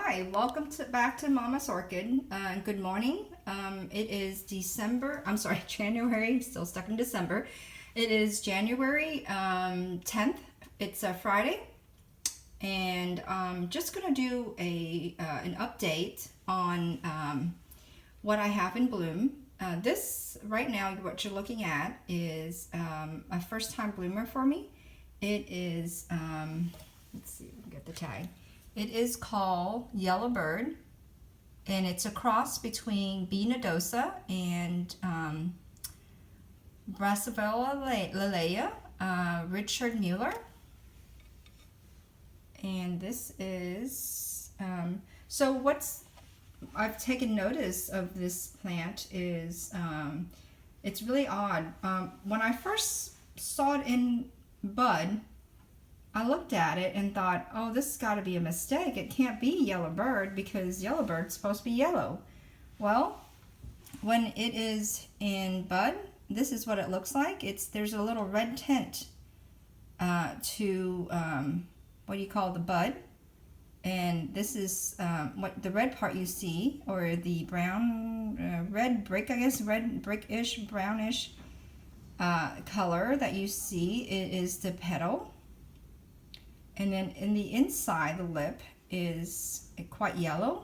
Hi, welcome back to Mama's Orchid. Good morning. It is January, still stuck in December. It is January 10th. It's a Friday. And I'm just going to do an update on what I have in bloom. This, right now, what you're looking at is a first-time bloomer for me. It is, let's see if we can get the tag. It is called Yellow Bird, and it's a cross between B.Nodosa and Brassavella Lilea, Richard Mueller. And this is, so what's I've taken notice of this plant is it's really odd. When I first saw it in bud, I looked at it and thought, oh, this has got to be a mistake. It can't be Yellow Bird because Yellow Bird's supposed to be yellow. Well, when it is in bud, this is what it looks like. There's a little red tint to what do you call the bud, and this is what the red part you see, or the brown red brick, I guess, red brickish, brownish color that you see. It is the petal. And then in the inside, the lip is quite yellow.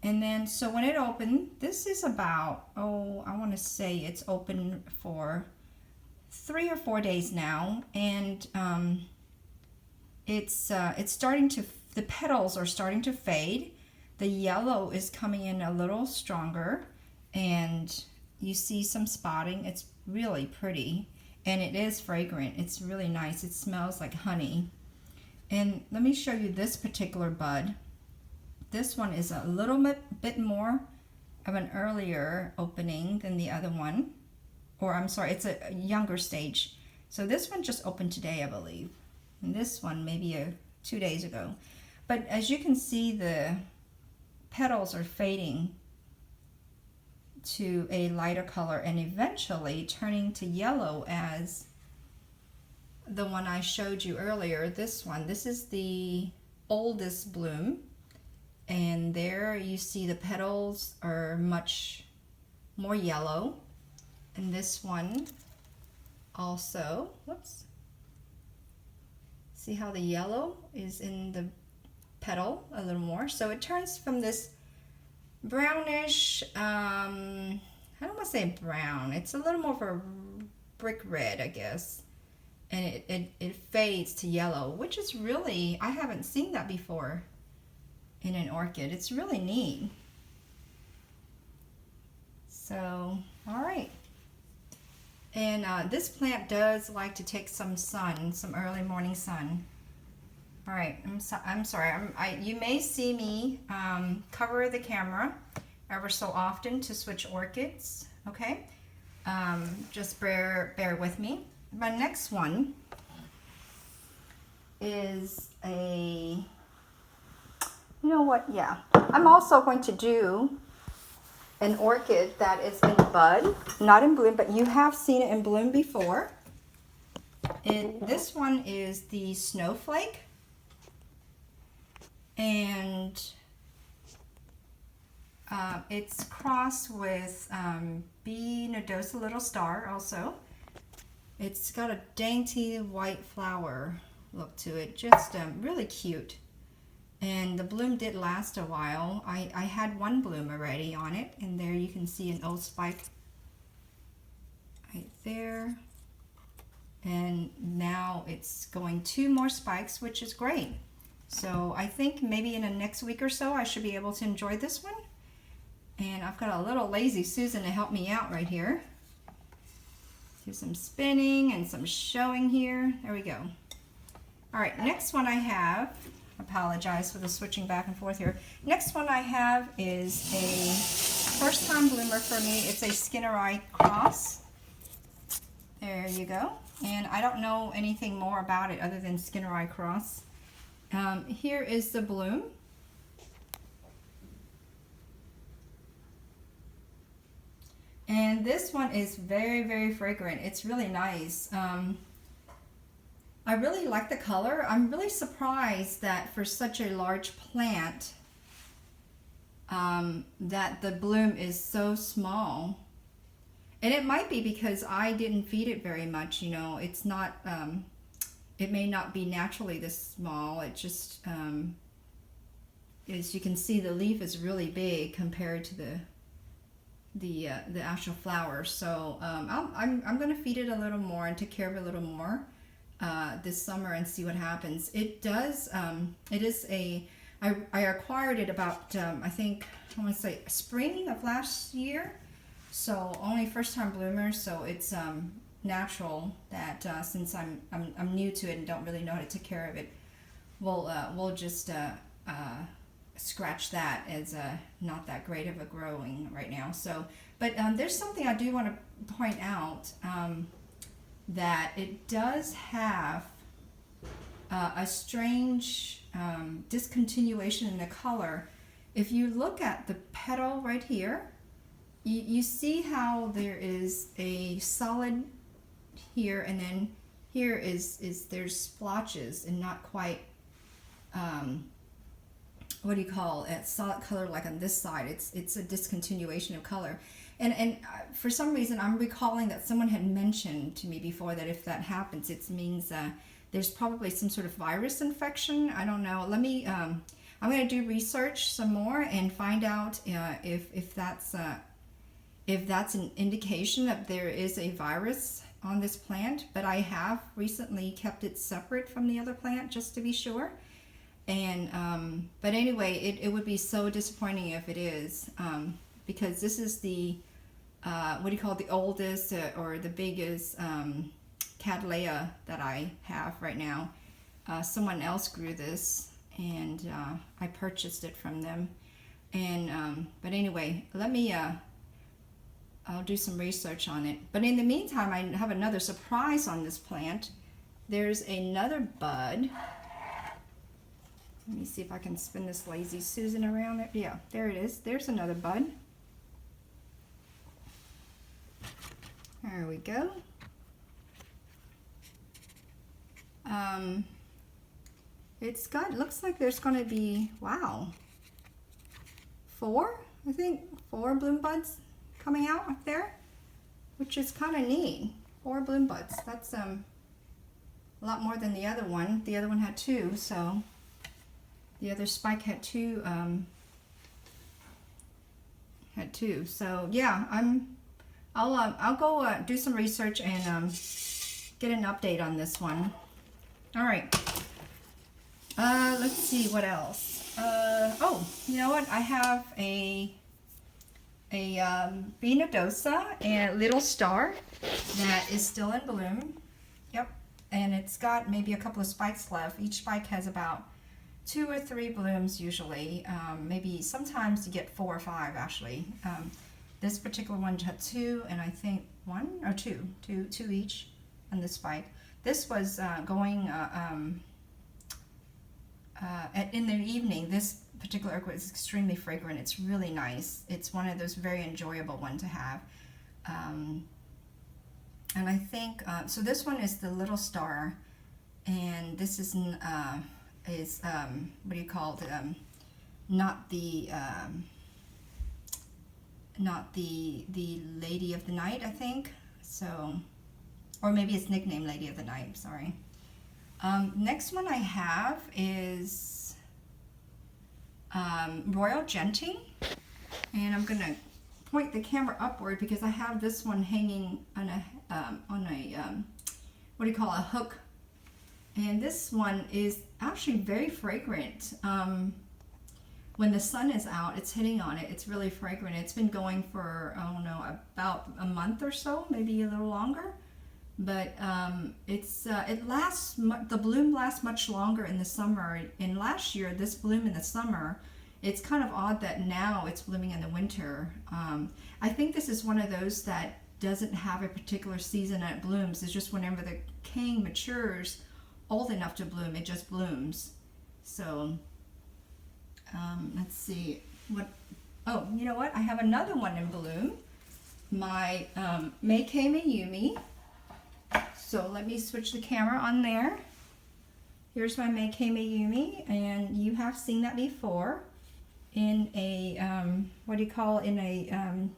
And then, so when it opened, this is about, I want to say it's open for 3 or 4 days now. And it's starting to, the petals are starting to fade. The yellow is coming in a little stronger. And you see some spotting. It's really pretty. And it is fragrant. It's really nice. It smells like honey. And let me show you this particular bud. This one is a little bit more of an earlier opening than the other one. Or I'm sorry, it's a younger stage. So this one just opened today, I believe. And this one maybe 2 days ago. But as you can see, the petals are fading to a lighter color and eventually turning to yellow as the one I showed you earlier. This one, this is the oldest bloom, and there you see the petals are much more yellow. And this one also, whoops, see how the yellow is in the petal a little more. So it turns from this brownish, I don't want to say brown, it's a little more of a brick red, I guess. And it fades to yellow, which is really, I haven't seen that before in an orchid. It's really neat. So, all right. And this plant does like to take some sun, some early morning sun. All right, I'm sorry. You may see me cover the camera ever so often to switch orchids, okay? Just bear with me. My next one is you know what, yeah. I'm also going to do an orchid that is in bud, not in bloom, but you have seen it in bloom before. And this one is the Snowflake. And it's crossed with B.Nodosa Little Star also. It's got a dainty white flower look to it, just really cute. And the bloom did last a while. I had one bloom already on it, and there you can see an old spike right there. And now it's going 2 more spikes, which is great. So I think maybe in the next week or so I should be able to enjoy this one. And I've got a little lazy Susan to help me out right here. Do some spinning and some showing here. There we go. All right, next one I have, apologize for the switching back and forth here. Next one I have is a first-time bloomer for me. It's a Skinner cross. There you go. And I don't know anything more about it other than Skinner cross. Here is the bloom. And this one is very, very fragrant. It's really nice. I really like the color. I'm really surprised that for such a large plant that the bloom is so small. And it might be because I didn't feed it very much, you know. It's not, it may not be naturally this small. It just, as you can see, the leaf is really big compared to the actual flower. So I'm going to feed it a little more and take care of it a little more this summer and see what happens. It does, it is I acquired it about, I think, I want to say spring of last year. So only first time bloomers, so it's natural that since I'm new to it and don't really know how to take care of it, we'll just scratch that as not that great of a growing right now. So, but there's something I do want to point out, that it does have a strange discontinuation in the color. If you look at the petal right here, you see how there is a solid here, and then here is there's splotches and not quite what do you call it, solid color like on this side. It's a discontinuation of color, and for some reason I'm recalling that someone had mentioned to me before that if that happens, it means there's probably some sort of virus infection. I don't know. Let me I'm going to do research some more and find out if that's an indication that there is a virus on this plant. But I have recently kept it separate from the other plant just to be sure. And but anyway, it would be so disappointing if it is, because this is the what do you call it, the oldest or the biggest Cattleya that I have right now. Someone else grew this, and I purchased it from them. And but anyway, let me I'll do some research on it. But in the meantime, I have another surprise on this plant. There's another bud. Let me see if I can spin this Lazy Susan around there. Yeah, there it is. There's another bud. There we go. It's got, looks like there's going to be, wow, 4 bloom buds coming out up there, which is kind of neat. 4 bloom buds. That's a lot more than the other one. The other one had 2, so the other spike had 2. So yeah, I'll go do some research and get an update on this one. All right. Let's see what else. Oh, you know what? I have a B.Nodosa and Little Star that is still in bloom. Yep. And it's got maybe a couple of spikes left. Each spike has about 2 or 3 blooms usually. Maybe sometimes you get 4 or 5 actually. This particular one had 2, and I think 1 or 2 each on the spike. This was going in the evening. This particular orchid is extremely fragrant. It's really nice. It's one of those very enjoyable ones to have. And I think, so this one is the Little Star, and this is what do you call it? Not the Lady of the Night, I think. So, or maybe it's nicknamed Lady of the Night, sorry. Next one I have is Royal Genting, and I'm gonna point the camera upward because I have this one hanging on a what do you call a hook, and this one is actually very fragrant. When the sun is out, it's hitting on it. It's really fragrant. It's been going for, I don't know, about a month or so, maybe a little longer. But it lasts. The bloom lasts much longer in the summer. And last year, this bloom in the summer, it's kind of odd that now it's blooming in the winter. I think this is one of those that doesn't have a particular season that it blooms. It's just whenever the cane matures, old enough to bloom, it just blooms. So let's see what. Oh, you know what? I have another one in bloom. My Meikei Mayumi. So let me switch the camera on there. Here's my Meikei Mayumi, and you have seen that before. in a, what do you call it, in a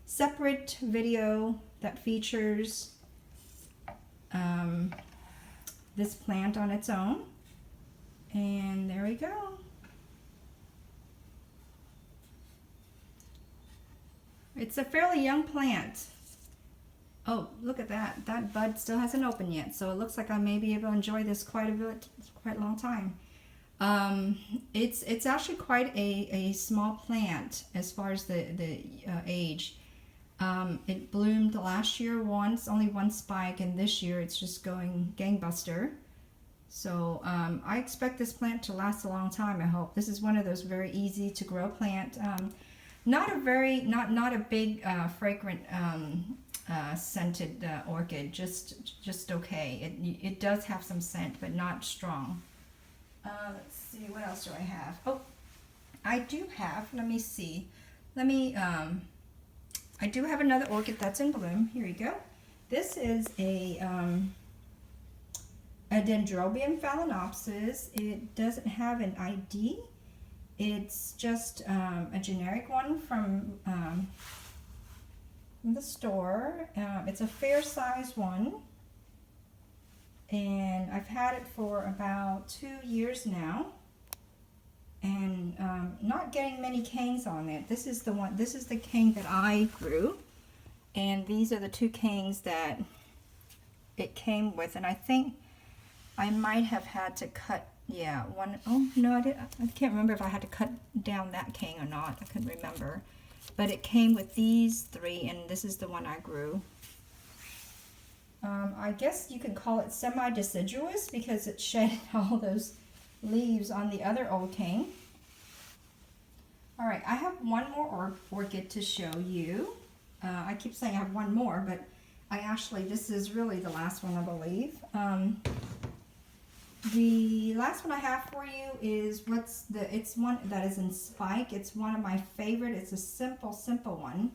separate video that features this plant on its own. And there we go. It's a fairly young plant. Oh, look at that. That bud still hasn't opened yet, so it looks like I may be able to enjoy this quite a long time. It's actually quite a small plant as far as the age. It bloomed last year once, only one spike, and this year it's just going gangbuster. So I expect this plant to last a long time, I hope. This is one of those very easy to grow plant. Not a big fragrant scented orchid, just okay. It does have some scent, but not strong. Let's see, what else do I have? Oh, I do have, let me see. I do have another orchid that's in bloom. Here you go. This is a Dendrobium phalaenopsis. It doesn't have an ID. It's just a generic one from the store. It's a fair size one, and I've had it for about 2 years now, and not getting many canes on it. This is the one. This is the cane that I grew, and these are the 2 canes that it came with. And I think I might have had to cut. Yeah, one. Oh no, I can't remember if I had to cut down that cane or not. I couldn't remember. But it came with these 3, and this is the one I grew. I guess you could call it semi-deciduous because it shed all those leaves on the other old cane. All right, I have one more orchid to show you. I keep saying I have one more, but this is really the last one, I believe. The last one I have for you is it's one that is in spike. It's one of my favorite. It's a simple one.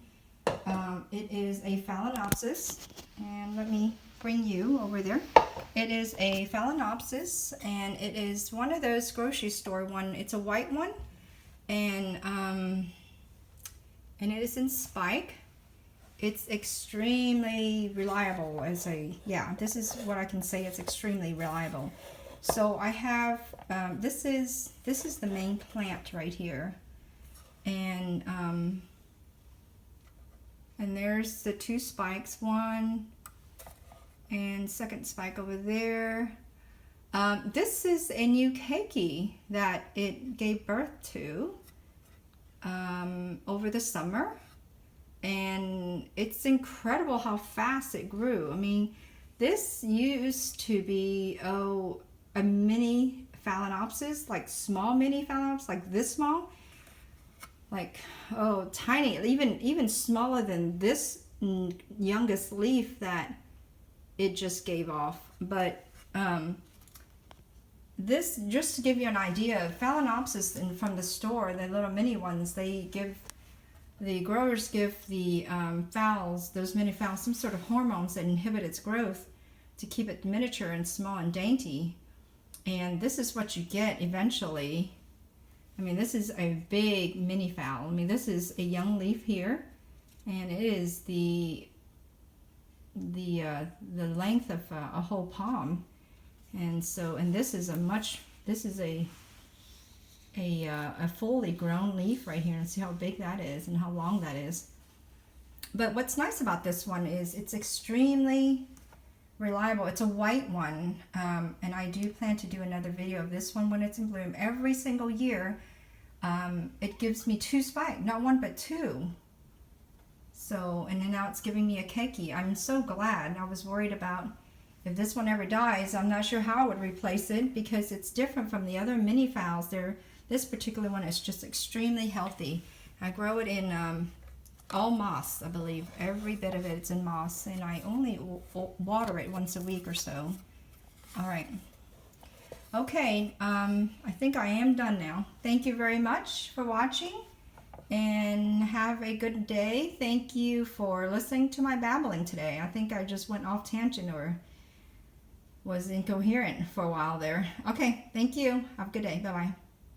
It is a phalaenopsis, and let me bring you over there. It is a phalaenopsis, and it is one of those grocery store one. It's a white one, and it is in spike. It's extremely reliable this is what I can say. It's extremely reliable. So I have, this is the main plant right here, and there's the 2 spikes, one and second spike over there. This is a new keiki that it gave birth to over the summer, and it's incredible how fast it grew. I mean, this used to be a mini phalaenopsis, like small mini phalaenopsis, like this small, like tiny, even smaller than this youngest leaf that it just gave off. But this, just to give you an idea, phalaenopsis from the store, the little mini ones, the growers give the those mini phals, some sort of hormones that inhibit its growth to keep it miniature and small and dainty. And this is what you get eventually. I mean, this is a big mini phal. I mean, this is a young leaf here, and it is the length of a whole palm. And so, and this is a fully grown leaf right here, and see how big that is and how long that is. But what's nice about this one is it's extremely reliable. It's a white one, and I do plan to do another video of this one when it's in bloom. Every single year it gives me 2 spikes, not 1 but 2. So, and then now it's giving me a keiki. I'm so glad. I was worried about if this one ever dies, I'm not sure how I would replace it, because it's different from the other mini phals. This particular one is just extremely healthy. I grow it in all moss, I believe. Every bit of it's in moss, and I only water it once a week or so. All right. Okay, I think I am done now. Thank you very much for watching, and have a good day. Thank you for listening to my babbling today. I think I just went off tangent or was incoherent for a while there. Okay, thank you. Have a good day. Bye-bye.